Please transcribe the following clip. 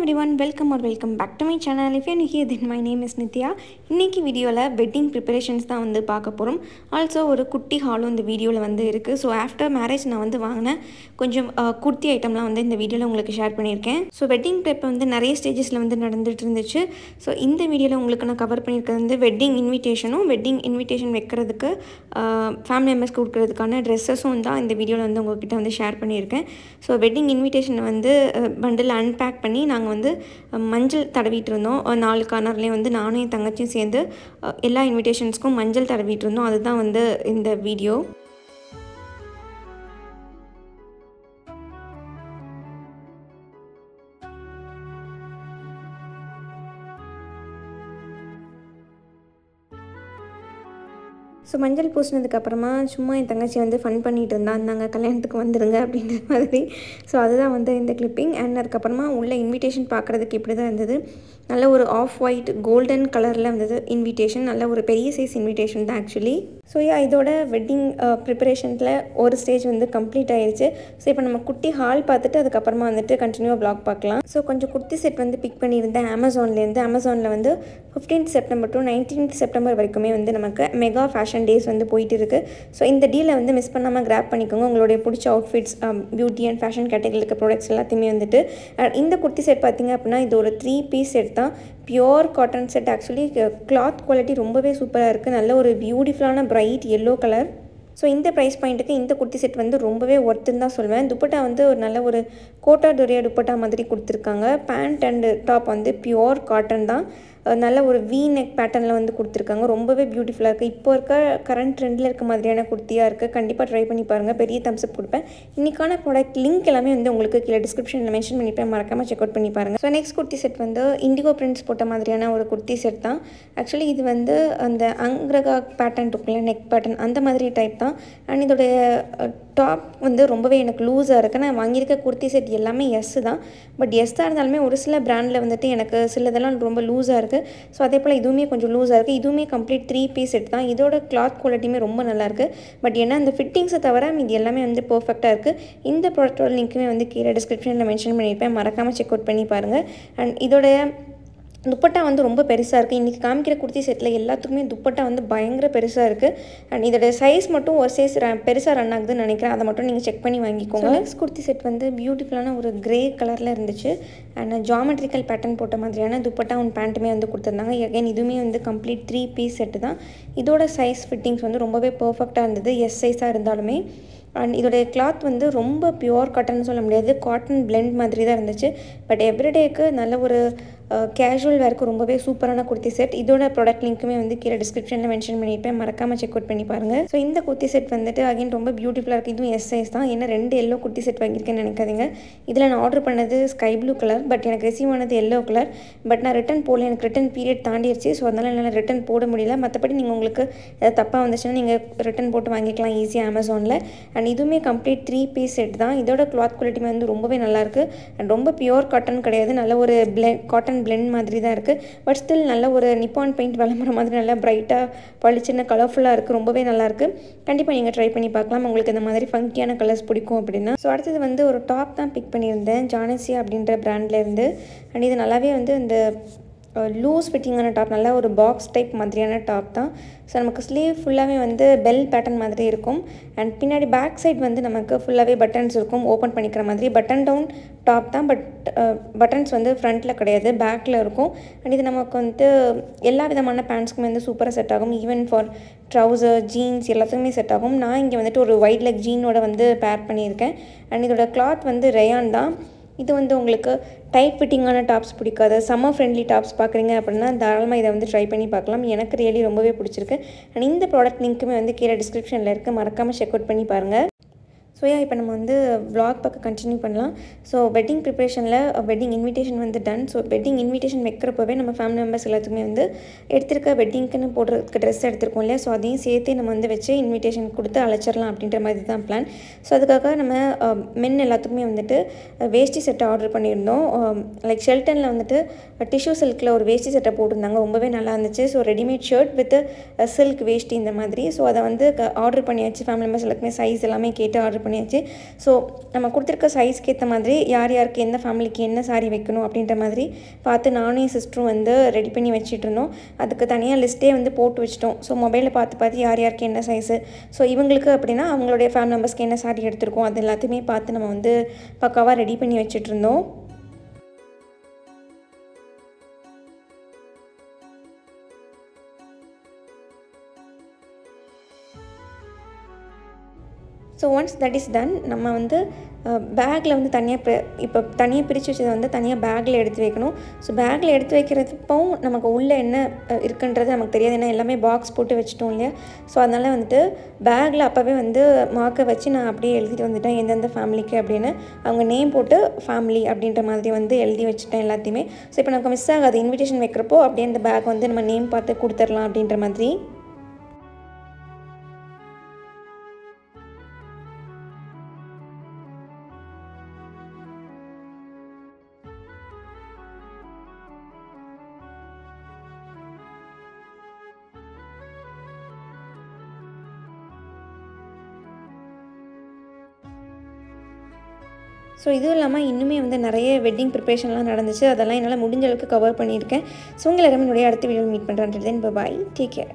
everyone, welcome back to my channel. If you're new here, then my name is Nithya. இன்னைக்கு வீடியோல wedding preparations தான் வந்து பார்க்க போறோம். ஆல்சோ ஒரு குட்டி ஹாலும் இந்த வீடியோல வந்து இருக்கு. ஸோ ஆஃப்டர் மேரேஜ் நான் வந்து வாங்கின கொஞ்சம் குர்த்தி ஐட்டம்லாம் வந்து இந்த வீடியோல உங்களுக்கு ஷேர் பண்ணியிருக்கேன். ஸோ வெட்டிங் ப்ரெப் வந்து நிறைய ஸ்டேஜஸ்ல வந்து நடந்துட்டு இருந்துச்சு. ஸோ இந்த வீடியோல உங்களுக்கு நான் கவர் பண்ணியிருக்கிறது வந்து வெட்டிங் இன்விடேஷன் வைக்கிறதுக்கு ஃபேமிலி மெம்பர்ஸ்க்கு கொடுக்கறதுக்கான ட்ரெஸ்ஸஸும் தான் இந்த வீடியோல வந்து உங்ககிட்ட வந்து ஷேர் பண்ணியிருக்கேன். ஸோ வெட்டிங் இன்விடேஷன் வந்து பண்டில் அன்பேக் பண்ணி நாங்கள் வந்து மஞ்சள் தடவிட்டு இருந்தோம். 4 கார்னர்லேயும் வந்து நானும் என் தங்கச்சியும் சேர்ந்து எல்லா இன்விடேஷன்ஸ்க்கும் மஞ்சள் தடவிட்டு இருந்தோம். அதுதான் வந்து இந்த வீடியோ. ஸோ மஞ்சள் பூசினதுக்கப்புறமா சும்மா என் தங்கச்சி வந்து ஃபன் பண்ணிகிட்டு இருந்தான், நாங்கள் கல்யாணத்துக்கு வந்துடுங்க அப்படின்ற மாதிரி. ஸோ அதுதான் வந்து இந்த கிளிப்பிங். அண்ட் அதுக்கப்புறமா உள்ள இன்விடேஷன் பார்க்குறதுக்கு இப்படி தான் இருந்தது. நல்ல ஒரு ஆஃப் ஒயிட் கோல்டன் கலரில் வந்தது இன்விடேஷன். நல்ல ஒரு பெரிய சைஸ் இன்விடேஷன் தான் ஆக்சுவலி. ஸோ இதோட வெட்டிங் ப்ரிப்பரேஷனில் ஒரு ஸ்டேஜ் வந்து கம்ப்ளீட் ஆயிடுச்சு. ஸோ இப்போ நம்ம குட்டி ஹால் பார்த்துட்டு அதுக்கப்புறமா வந்துட்டு கண்டினியூவாக ப்ளாக் பார்க்கலாம். ஸோ கொஞ்சம் குர்த்தி செட் வந்து பிக் பண்ணியிருந்தேன் அமேசானில் வந்து 15th September to 19th September வரைக்குமே வந்து நமக்கு மெகா ஃபேஷன் டேஸ் வந்து போயிட்டு இருக்குது. ஸோ இந்த டீலை வந்து மிஸ் பண்ணாமல் கிராப் பண்ணிக்கோங்க. உங்களுடைய பிடிச்ச அவுட்ஃபிட்ஸ், பியூட்டி அண்ட் ஃபேஷன் கேட்டகரியில் இருக்க ப்ராடக்ட்ஸ் எல்லாத்தையுமே வந்துட்டு. இந்த குர்த்தி செட் பார்த்திங்க அப்படின்னா இது ஒரு 3 பீஸ் செட் தான். Pure cotton set. Actually cloth quality ரொம்பவே சூப்பராக இருக்குது. நல்ல ஒரு பியூட்டிஃபுல்லான பிரைட் எல்லோ கலர். ஸோ இந்த ப்ரைஸ் பாயிண்ட்டுக்கு இந்த குர்த்தி செட் வந்து ரொம்பவே ஒர்த்துன்னு தான் சொல்வேன். துப்பட்டா வந்து ஒரு நல்ல ஒரு கோட்டா டொரியா துப்பட்டா மாதிரி கொடுத்துருக்காங்க. பேண்ட் அண்ட் டாப் வந்து பியோர் காட்டன் தான். நல்ல ஒரு வி நெக் பேட்டர்னில் வந்து கொடுத்துருக்காங்க. ரொம்பவே பியூட்டிஃபுல்லாக இருக்குது. இப்போ இருக்க கரண்ட் ட்ரெண்டில் இருக்க மாதிரியான குர்த்தியாக இருக்குது. கண்டிப்பாக ட்ரை பண்ணி பாருங்கள். பெரிய தம்ஸ்அப் கொடுப்பேன். இன்றைக்கான ப்ராடக்ட் லிங்க் எல்லாமே வந்து உங்களுக்கு கீழே டிஸ்கிரிப்ஷனில் மென்ஷன் பண்ணிப்பேன். மறக்காமல் செக் அவுட் பண்ணி பாருங்கள். ஸோ நெக்ஸ்ட் குர்த்தி செட் வந்து இண்டிகோ பிரிண்ட்ஸ் போட்ட மாதிரியான ஒரு குர்த்தி செட் தான். ஆக்சுவலி இது வந்து அந்த அங்ரகா பேட்டர்ன் இருக்குல்ல, நெக் பேட்டர்ன் அந்த மாதிரி டைப் தான். அண்ட் இதோடைய டாப் வந்து ரொம்பவே எனக்கு லூஸாக இருக்குது. நான் வாங்கியிருக்க குர்த்தி செட் எல்லாமே எஸ் தான். பட் எஸ்ஸாக இருந்தாலுமே ஒரு சில பிராண்டில் வந்துட்டு எனக்கு சிலதெல்லாம் ரொம்ப லூஸாக இருக்குது. ஸோ அதே போல் இதுவுமே கொஞ்சம் லூஸாக இருக்குது. இதுவுமே கம்ப்ளீட் 3 பீஸ் செட் தான். இதோட கிளாத் குவாலிட்டியுமே ரொம்ப நல்லாயிருக்கு. பட் ஏன்னா அந்த ஃபிட்டிங்ஸை தவிர இது எல்லாமே வந்து பர்ஃபெக்டாக இருக்குது. இந்த ப்ராடக்டோட லிங்க்குமே வந்து கீழே டிஸ்கிரிப்ஷனில் மென்ஷன் பண்ணியிருப்பேன். மறக்காமல் செக் அவுட் பண்ணி பாருங்கள். அண்ட் இதோடைய துப்பட்டா வந்து ரொம்ப பெருசாக இருக்குது. இன்றைக்கி காமிக்கிற குர்த்தி செட்டில் எல்லாத்துக்குமே துப்பட்டா வந்து பயங்கர பெருசாக இருக்குது. அண்ட் இதோட சைஸ் மட்டும் ஒரு சைஸ் பெருசாக ரன் ஆகுதுன்னு நினைக்கிறேன். அதை மட்டும் நீங்கள் செக் பண்ணி வாங்கிக்கோங்க. நெக்ஸ்ட் குர்த்தி செட் வந்து பியூட்டிஃபுல்லான ஒரு கிரே கலரில் இருந்துச்சு. அண்ட் ஜாமெட்ரிக்கல் பேட்டர்ன் போட்ட மாதிரியான துப்பட்டா ஒன்று பேண்ட்டுமே வந்து கொடுத்துருந்தாங்க. அகைன் இதுவுமே வந்து கம்ப்ளீட் 3 பீஸ் செட்டு தான். இதோட சைஸ் ஃபிட்டிங்ஸ் வந்து ரொம்பவே பர்ஃபெக்டாக இருந்தது, எஸ் சைஸாக இருந்தாலுமே. அண்ட் இதோடைய கிளாத் வந்து ரொம்ப பியோர் காட்டன் சொல்ல முடியாது, காட்டன் பிளெண்ட் மாதிரி தான் இருந்துச்சு. பட் எவ்ரிடேக்கு நல்ல ஒரு கேஷுவல் வேருக்கு ரொம்பவே சூப்பரான குர்த்தி செட். இதோட ப்ராடக்ட் லிங்க்குமே வந்து கீழே டிஸ்கிரிப்ஷனில் மென்ஷன் பண்ணியிருப்பேன். மறக்காமல் செக் அவுட் பண்ணி பாருங்கள். ஸோ இந்த குர்த்தி செட் வந்துட்டு அகைன் ரொம்ப பியூட்டிஃபுல்லாக இருக்குது. இதுவும் எஸ் சைஸ் தான். ஏன்னா 2 எல்லோ குர்த்தி செட் வாங்கியிருக்கேன்னு நினைக்காதீங்க. இதில் நான் ஆர்டர் பண்ணது ஸ்கை ப்ளூ கலர். பட் எனக்கு ரிசீவ் ஆனது எல்லோ கலர். பட் நான் ரிட்டன் போடல, எனக்கு ரிட்டன் பீரியட் தாண்டிடுச்சு. ஸோ அதனால் என்னால் ரிட்டன் போட முடியல. மற்றபடி நீங்கள் உங்களுக்கு ஏதாவது தப்பாக வந்துச்சுன்னா நீங்கள் ரிட்டன் போட்டு வாங்கிக்கலாம் ஈஸியாக அமேசானில். அண்ட் இதுவுமே கம்ப்ளீட் 3 பீஸ் செட் தான். இதோட கிளாத் குவாலிட்டி வந்து ரொம்பவே நல்லாயிருக்கு. அண்ட் ரொம்ப பியோர் காட்டன் கிடையாது, நல்ல ஒரு காட்டன் பிளெண்ட் மாதிரி தான் இருக்குது. பட் ஸ்டில் நல்ல ஒரு நிப்பான் பெயிண்ட் விளம்பர மாதிரி நல்லா பிரைட்டாக பளிச்சுன்னு கலர்ஃபுல்லாக இருக்குது. ரொம்பவே நல்லாயிருக்கு. கண்டிப்பாக நீங்கள் ட்ரை பண்ணி பார்க்கலாம் உங்களுக்கு இந்த மாதிரி ஃபங்கியான கலர்ஸ் பிடிக்கும் அப்படின்னா. ஸோ அடுத்தது வந்து ஒரு டாப் தான் பிக் பண்ணியிருந்தேன், ஜானஸ்யா அப்படின்ற பிராண்ட்லேருந்து. அண்ட் இது நல்லாவே வந்து இந்த லூஸ் ஃபிட்டிங்கான டாப், நல்லா ஒரு பாக்ஸ் டைப் மாதிரியான டாப் தான். ஸோ நமக்கு ஸ்லீவ் ஃபுல்லாகவே வந்து பெல் பேட்டர்ன் மாதிரி இருக்கும். அண்ட் பின்னாடி பேக் சைட் வந்து நமக்கு ஃபுல்லாகவே பட்டன்ஸ் இருக்கும், ஓப்பன் பண்ணிக்கிற மாதிரி. பட்டன் டவுன் டாப் தான். பட் பட்டன்ஸ் வந்து ஃப்ரண்ட்டில் கிடையாது, பேக்கில் இருக்கும். அண்ட் இது நமக்கு வந்து எல்லா விதமான பேண்ட்ஸ்க்குமே வந்து சூப்பராக செட் ஆகும். ஈவன் ஃபார் ட்ரௌசர், ஜீன்ஸ் எல்லாத்துக்குமே செட் ஆகும். நான் இங்கே வந்துட்டு ஒரு ஒயிட் லெக் ஜீனோட வந்து பேர் பண்ணியிருக்கேன். அண்ட் இதோட கிளாத் வந்து ரயான் தான். இது வந்து உங்களுக்கு டைட் ஃபிட்டிங்கான டாப்ஸ் பிடிக்காது, சம்மர் ஃப்ரெண்ட்லி டாப்ஸ் பார்க்குறீங்க அப்படின்னா தாராளமாக இதை வந்து ட்ரை பண்ணி பார்க்கலாம். எனக்கு ரியலி ரொம்பவே பிடிச்சிருக்கு. அண்ட் இந்த ப்ராடக்ட் லிங்க்குமே வந்து கீழே டிஸ்கிரிப்ஷனில் இருக்குது. மறக்காமல் செக் அவுட் பண்ணி பாருங்கள். ஸோ இப்போ நம்ம வந்து vlog பார்க்க கண்டினியூ பண்ணலாம். ஸோ வெட்டிங் ப்ரிப்ரேஷனில் வெட்டிங் இன்விடேஷன் வந்து டன். ஸோ வெட்டிங் இன்விடேஷன் வைக்கிறப்பவே நம்ம ஃபேமிலி மெம்பர்ஸ் எல்லாத்துக்குமே வந்து எடுத்திருக்க வெட்டிங்க்குன்னு போடுறதுக்கு ட்ரெஸ் எடுத்துருக்கோம் இல்லையா. ஸோ அதையும் சேர்த்து நம்ம வந்து வச்சு இன்விடேஷன் கொடுத்து அழைச்சிடலாம் அப்படின்ற மாதிரி தான் பிளான். ஸோ அதுக்காக நம்ம மென் எல்லாத்துக்குமே வந்துட்டு வேஷ்டி செட்டை ஆர்டர் பண்ணியிருந்தோம். லைக் ஷெல்டனில் வந்துட்டு டிஷ்யூ சில்கில் ஒரு வேஷ்டி செட்டை போட்டிருந்தாங்க, ரொம்பவே நல்லா இருந்துச்சு. So readymade shirt with silk veshti இந்த மாதிரி. ஸோ அதை வந்து ஆர்டர் பண்ணியாச்சு. ஃபேமிலி மெம்பர்ஸ் எல்லாத்துக்குமே சைஸ் எல்லாமே கேட்டு ஆர்டர் பண்ணியாச்சு. ஸோ நம்ம கொடுத்துருக்க சைஸ்க்கு ஏற்ற மாதிரி யார் யாருக்கு எந்த ஃபேமிலிக்கு என்ன சாரீ வைக்கணும் அப்படின்ற மாதிரி பார்த்து நானும் என் சிஸ்டரும் வந்து ரெடி பண்ணி வச்சுட்டு இருந்தோம். அதுக்கு தனியாக லிஸ்ட்டே வந்து போட்டு வச்சிட்டோம். ஸோ மொபைலில் பார்த்து யார் யாருக்கு என்ன சைஸு, ஸோ இவங்களுக்கு அப்படின்னா அவங்களுடைய ஃபேமிலி மெம்பர்ஸ்க்கு என்ன சாரீ எடுத்திருக்கோம் அது எல்லாத்தையுமே பார்த்து நம்ம வந்து பக்காவாக ரெடி பண்ணி வச்சுட்டு இருந்தோம். So once that is done, நம்ம வந்து பேக்கில் வந்து இப்போ தனியாக பிரித்து வச்சதை வந்து தனியாக பேக்கில் எடுத்து வைக்கணும். ஸோ பேக்கில் எடுத்து வைக்கிறதுப்பவும் நமக்கு உள்ளே என்ன இருக்குன்றது நமக்கு தெரியாது, ஏன்னா எல்லாமே பாக்ஸ் போட்டு வச்சுட்டோம் இல்லையா. ஸோ அதனால் வந்துட்டு பேக்கில் அப்போவே வந்து மார்க்கை வச்சு நான் அப்படியே எழுதிட்டு வந்துட்டேன் எந்தெந்த ஃபேமிலிக்கு அப்படின்னு. அவங்க நேம் போட்டு ஃபேமிலி அப்படின்ற மாதிரி வந்து எழுதி வச்சுட்டேன் எல்லாத்தையுமே. ஸோ இப்போ நமக்கு மிஸ் ஆகாது, இன்விடேஷன் வைக்கிறப்போ அப்படியே அந்த பேக் வந்து நம்ம நேம் பார்த்து கொடுத்துடலாம் அப்படின்ற மாதிரி. ஸோ இதுவும் இல்லாமல் இன்னுமே வந்து நிறைய வெட்டிங் ப்ரிப்ரேஷன்லாம் நடந்துச்சு. அதெல்லாம் என்னால் முடிஞ்ச அளவுக்கு கவர் பண்ணியிருக்கேன். ஸோ உங்களை எல்லாமே என்னுடைய அடுத்த வீடியோவில் மீட் பண்ணுறேன். தென் பாய், டேக் கேர்.